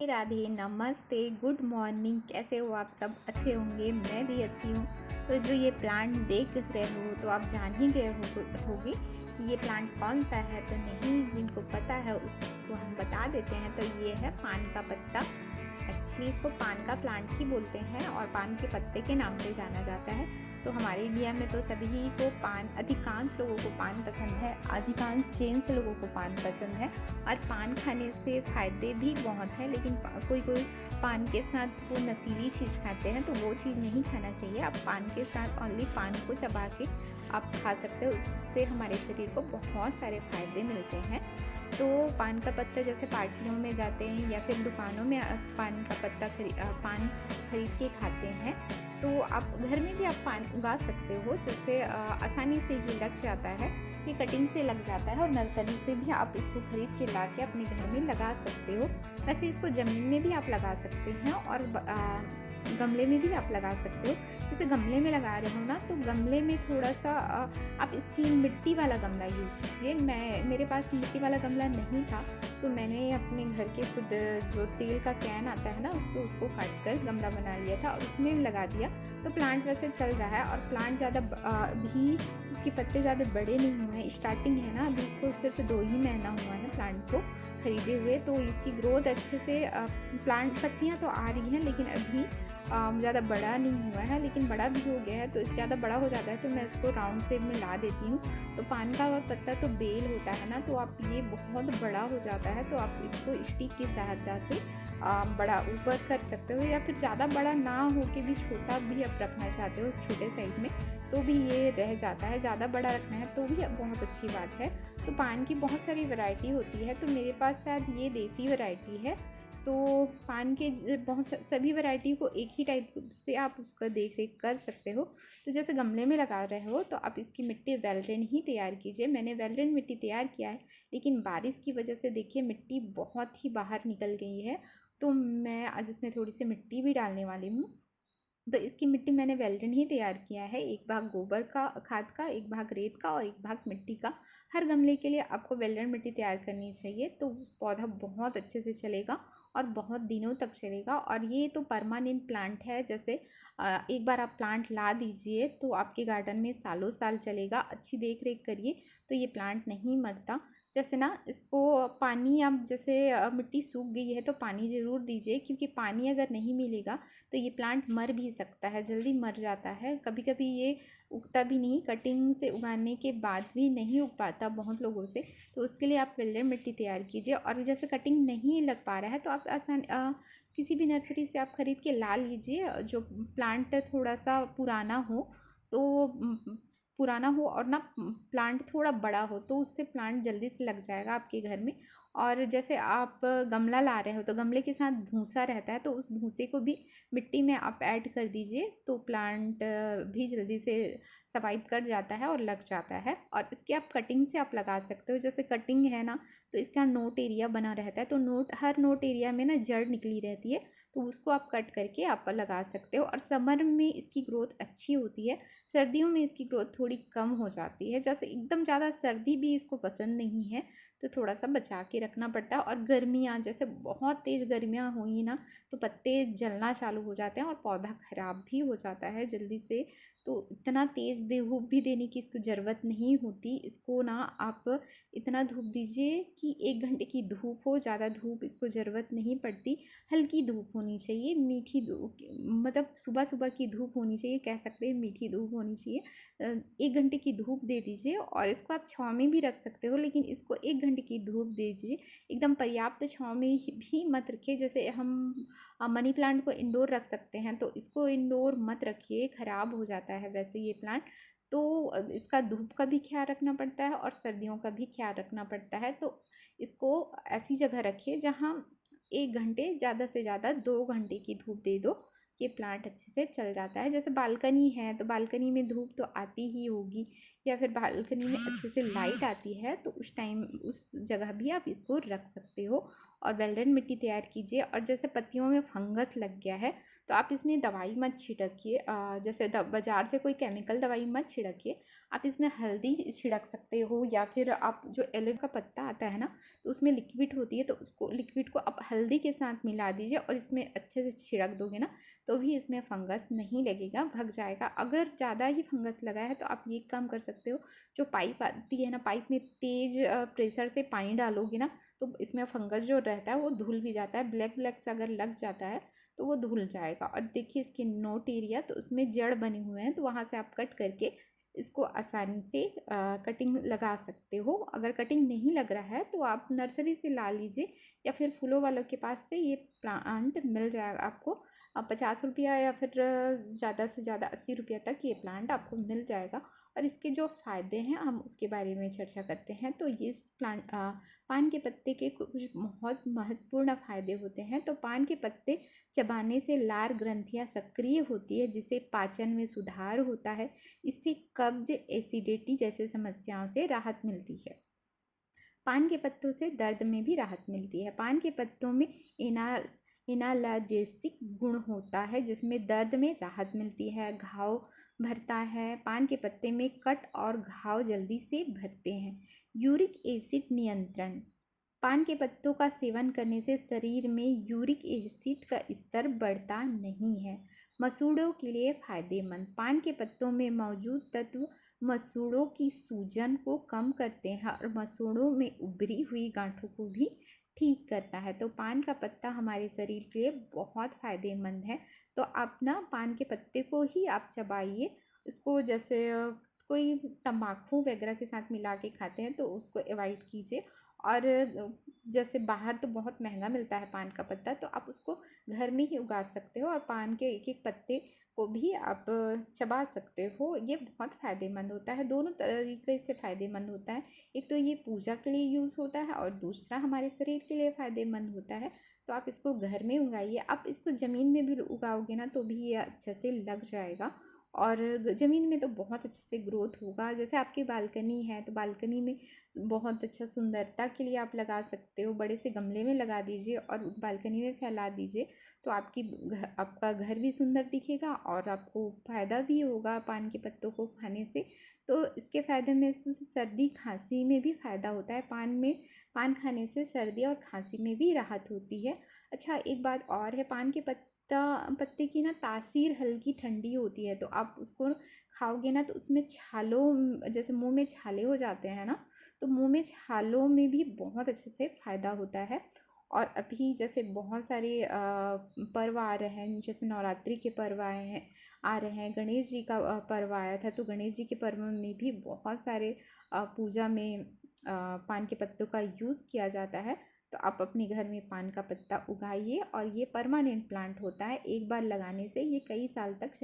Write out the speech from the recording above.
राधे, नमस्ते, good morning. कैसे हो आप सब? अच्छे होंगे, मैं भी अच्छी हूँ। तो जो ये प्लांट देख रहे हो तो आप जान ही गए होगे कि ये प्लांट कौन सा है। तो नहीं, जिनको पता है उसको हम बता देते हैं। तो ये है पान का पत्ता। एक्चुअली इसको पान का प्लांट ही बोलते हैं और पान के पत्ते के नाम से जाना जाता है। तो हमारे इंडिया में तो सभी को पान, अधिकांश लोगों को पान पसंद है, अधिकांश जेंट्स लोगों को पान पसंद है। और पान खाने से फ़ायदे भी बहुत हैं, लेकिन कोई कोई पान के साथ वो नशीली चीज़ खाते हैं, तो वो चीज़ नहीं खाना चाहिए। आप पान के साथ ओनली पान को चबा के आप खा सकते हो, उससे हमारे शरीर को बहुत सारे फ़ायदे मिलते हैं। तो पान का पत्ता जैसे पार्टियों में जाते हैं या फिर दुकानों में पान का पत्ता पान खरीद के खाते हैं। तो आप घर में भी आप पान उगा सकते हो, जैसे आसानी से ये लग जाता है, ये कटिंग से लग जाता है और नर्सरी से भी आप इसको खरीद के ला के अपने घर में लगा सकते हो। वैसे इसको ज़मीन में भी आप लगा सकते हैं और गमले में भी आप लगा सकते हो। जैसे गमले में लगा रहे हो ना, तो गमले में थोड़ा सा आप इसकी मिट्टी वाला गमला यूज़ कीजिए। मेरे पास मिट्टी वाला गमला नहीं था, तो मैंने अपने घर के खुद जो तेल का कैन आता है ना, उसको काट कर गमला बना लिया था और उसमें लगा दिया। तो प्लांट वैसे चल रहा है और प्लांट ज़्यादा भी इसके पत्ते ज़्यादा बड़े नहीं हुए हैं, स्टार्टिंग है ना, अभी इसको सिर्फ 2 ही महीना हुआ है प्लांट को खरीदे हुए। तो इसकी ग्रोथ अच्छे से प्लांट पत्तियाँ तो आ रही हैं, लेकिन अभी ज़्यादा बड़ा नहीं हुआ है, लेकिन बड़ा भी हो गया है। तो ज़्यादा बड़ा हो जाता है तो मैं इसको राउंड शेप में ला देती हूँ। तो पान का पत्ता तो बेल होता है ना, तो आप ये बहुत बड़ा हो जाता है तो आप इसको स्टिक की सहायता से बड़ा ऊपर कर सकते हो, या फिर ज़्यादा बड़ा ना हो के भी छोटा भी आप रखना चाहते हो छोटे साइज़ में, तो भी ये रह जाता है। ज़्यादा बड़ा रखना है तो भी बहुत अच्छी बात है। तो पान की बहुत सारी वैरायटी होती है, तो मेरे पास शायद ये देसी वैरायटी है। तो पान के बहुत सभी वैरायटी को एक ही टाइप से आप उसका देख रेख कर सकते हो। तो जैसे गमले में लगा रहे हो तो आप इसकी मिट्टी वेलरेन ही तैयार कीजिए। मैंने वेलरेन मिट्टी तैयार किया है, लेकिन बारिश की वजह से देखिए मिट्टी बहुत ही बाहर निकल गई है। तो मैं आज इसमें थोड़ी सी मिट्टी भी डालने वाली हूँ। तो इसकी मिट्टी मैंने वेल्डन ही तैयार किया है, एक भाग गोबर का खाद का, एक भाग रेत का और एक भाग मिट्टी का। हर गमले के लिए आपको वेल्डन मिट्टी तैयार करनी चाहिए, तो पौधा बहुत अच्छे से चलेगा और बहुत दिनों तक चलेगा। और ये तो परमानेंट प्लांट है, जैसे एक बार आप प्लांट ला दीजिए तो आपके गार्डन में सालों साल चलेगा। अच्छी देख रेख करिए तो ये प्लांट नहीं मरता। जैसे ना इसको पानी, आप जैसे मिट्टी सूख गई है तो पानी ज़रूर दीजिए, क्योंकि पानी अगर नहीं मिलेगा तो ये प्लांट मर भी सकता है, जल्दी मर जाता है। कभी कभी ये उगता भी नहीं, कटिंग से उगाने के बाद भी नहीं उग पाता बहुत लोगों से। तो उसके लिए आप वेल्डन मिट्टी तैयार कीजिए। और जैसे कटिंग नहीं लग पा रहा है तो आप किसी भी नर्सरी से आप ख़रीद के ला लीजिए, जो प्लांट थोड़ा सा पुराना हो। तो पुराना हो और ना प्लांट थोड़ा बड़ा हो, तो उससे प्लांट जल्दी से लग जाएगा आपके घर में। और जैसे आप गमला ला रहे हो तो गमले के साथ भूसा रहता है, तो उस भूसे को भी मिट्टी में आप ऐड कर दीजिए, तो प्लांट भी जल्दी से सर्वाइव कर जाता है और लग जाता है। और इसके आप कटिंग से आप लगा सकते हो। जैसे कटिंग है ना, तो इसका नोट एरिया बना रहता है, तो हर नोट एरिया में ना जड़ निकली रहती है, तो उसको आप कट करके आप लगा सकते हो। और समर में इसकी ग्रोथ अच्छी होती है, सर्दियों में इसकी ग्रोथ थोड़ी कम हो जाती है। जैसे एकदम ज़्यादा सर्दी भी इसको पसंद नहीं है, तो थोड़ा सा बचा के रखना पड़ता है। और गर्मियाँ, जैसे बहुत तेज़ गर्मियाँ हुई ना, तो पत्ते जलना चालू हो जाते हैं और पौधा ख़राब भी हो जाता है जल्दी से। तो इतना तेज़ धूप भी देने की इसको ज़रूरत नहीं होती। इसको ना आप इतना धूप दीजिए कि 1 घंटे की धूप हो, ज़्यादा धूप इसको ज़रूरत नहीं पड़ती। हल्की धूप होनी चाहिए, मीठी धूप, मतलब सुबह सुबह की धूप होनी चाहिए, कह सकते हैं मीठी धूप होनी चाहिए। 1 घंटे की धूप दे दीजिए। और इसको आप छाँव में भी रख सकते हो, लेकिन इसको 1 घंटे की धूप दीजिए। एकदम पर्याप्त छाँव में भी मत रखिए। जैसे हम मनी प्लांट को इंडोर रख सकते हैं, तो इसको इंडोर मत रखिए, ख़राब हो जाता है वैसे ये प्लांट। तो इसका धूप का भी ख्याल रखना पड़ता है और सर्दियों का भी ख्याल रखना पड़ता है। तो इसको ऐसी जगह रखिए जहाँ 1 घंटे, ज़्यादा से ज़्यादा 2 घंटे की धूप दे दो, ये प्लांट अच्छे से चल जाता है। जैसे बालकनी है तो बालकनी में धूप तो आती ही होगी, या फिर बालकनी में अच्छे से लाइट आती है तो उस टाइम उस जगह भी आप इसको रख सकते हो। और वेल्डन मिट्टी तैयार कीजिए। और जैसे पत्तियों में फंगस लग गया है तो आप इसमें दवाई मत छिड़किए, जैसे बाज़ार से कोई केमिकल दवाई मत छिड़किए। आप इसमें हल्दी छिड़क सकते हो, या फिर आप जो एलोवेरा का पत्ता आता है ना तो उसमें लिक्विड होती है, तो उसको लिक्विड को आप हल्दी के साथ मिला दीजिए और इसमें अच्छे से छिड़क दोगे ना तो भी इसमें फंगस नहीं लगेगा, भग जाएगा। अगर ज़्यादा ही फंगस लगा है तो आप ये काम कर सकते हो, जो पाइप आती है ना, पाइप में तेज प्रेशर से पानी डालोगे ना तो इसमें फंगस जो रहता है वो धुल भी जाता है। ब्लैक ब्लैक से अगर लग जाता है तो वो धुल जाएगा। और देखिए इसके नोट एरिया तो उसमें जड़ बने हुए हैं, तो वहाँ से आप कट करके इसको आसानी से कटिंग लगा सकते हो। अगर कटिंग नहीं लग रहा है तो आप नर्सरी से ला लीजिए, या फिर फूलों वालों के पास से ये प्लांट मिल जाएगा आपको। 50 रुपया या फिर ज़्यादा से ज़्यादा 80 रुपया तक ये प्लांट आपको मिल जाएगा। और इसके जो फ़ायदे हैं हम उसके बारे में चर्चा करते हैं। तो ये पान के पत्ते के कुछ बहुत महत्वपूर्ण फ़ायदे होते हैं। तो पान के पत्ते चबाने से लार ग्रंथियाँ सक्रिय होती है, जिससे पाचन में सुधार होता है। इससे कब्ज, एसिडिटी जैसे समस्याओं से राहत मिलती है। पान के पत्तों से दर्द में भी राहत मिलती है। पान के पत्तों में एनाल्जेसिक गुण होता है, जिसमें दर्द में राहत मिलती है, घाव भरता है। पान के पत्ते में कट और घाव जल्दी से भरते हैं। यूरिक एसिड नियंत्रण। पान के पत्तों का सेवन करने से शरीर में यूरिक एसिड का स्तर बढ़ता नहीं है। मसूड़ों के लिए फायदेमंद। पान के पत्तों में मौजूद तत्व मसूड़ों की सूजन को कम करते हैं और मसूड़ों में उभरी हुई गांठों को भी ठीक करता है। तो पान का पत्ता हमारे शरीर के लिए बहुत फ़ायदेमंद है। तो आप ना पान के पत्ते को ही आप चबाइए। इसको जैसे कोई तम्बाकू वगैरह के साथ मिला के खाते हैं तो उसको अवॉइड कीजिए। और जैसे बाहर तो बहुत महंगा मिलता है पान का पत्ता, तो आप उसको घर में ही उगा सकते हो और पान के एक एक पत्ते को भी आप चबा सकते हो। ये बहुत फ़ायदेमंद होता है, दोनों तरीके से फ़ायदेमंद होता है। एक तो ये पूजा के लिए यूज़ होता है और दूसरा हमारे शरीर के लिए फ़ायदेमंद होता है। तो आप इसको घर में उगाइए। आप इसको ज़मीन में भी उगाओगे ना तो भी ये अच्छे से लग जाएगा, और ज़मीन में तो बहुत अच्छे से ग्रोथ होगा। जैसे आपकी बालकनी है तो बालकनी में बहुत अच्छा सुंदरता के लिए आप लगा सकते हो, बड़े से गमले में लगा दीजिए और बालकनी में फैला दीजिए। तो आपका घर भी सुंदर दिखेगा और आपको फ़ायदा भी होगा पान के पत्तों को खाने से। तो इसके फ़ायदे में से सर्दी खांसी में भी फ़ायदा होता है। पान खाने से सर्दी और खांसी में भी राहत होती है। अच्छा, एक बात और है, पान के पत्ते की ना तासीर हल्की ठंडी होती है। तो आप उसको खाओगे ना तो उसमें छालों, जैसे मुंह में छाले हो जाते हैं ना, तो मुंह में छालों में भी बहुत अच्छे से फ़ायदा होता है। और अभी जैसे बहुत सारे पर्व आ रहे हैं, जैसे नवरात्रि के पर्व आ रहे हैं, गणेश जी का पर्व आया था, तो गणेश जी के पर्व में भी बहुत सारे पूजा में पान के पत्तों का यूज़ किया जाता है। तो आप अपने घर में पान का पत्ता उगाइए, और ये परमानेंट प्लांट होता है। एक बार लगाने से ये कई साल तक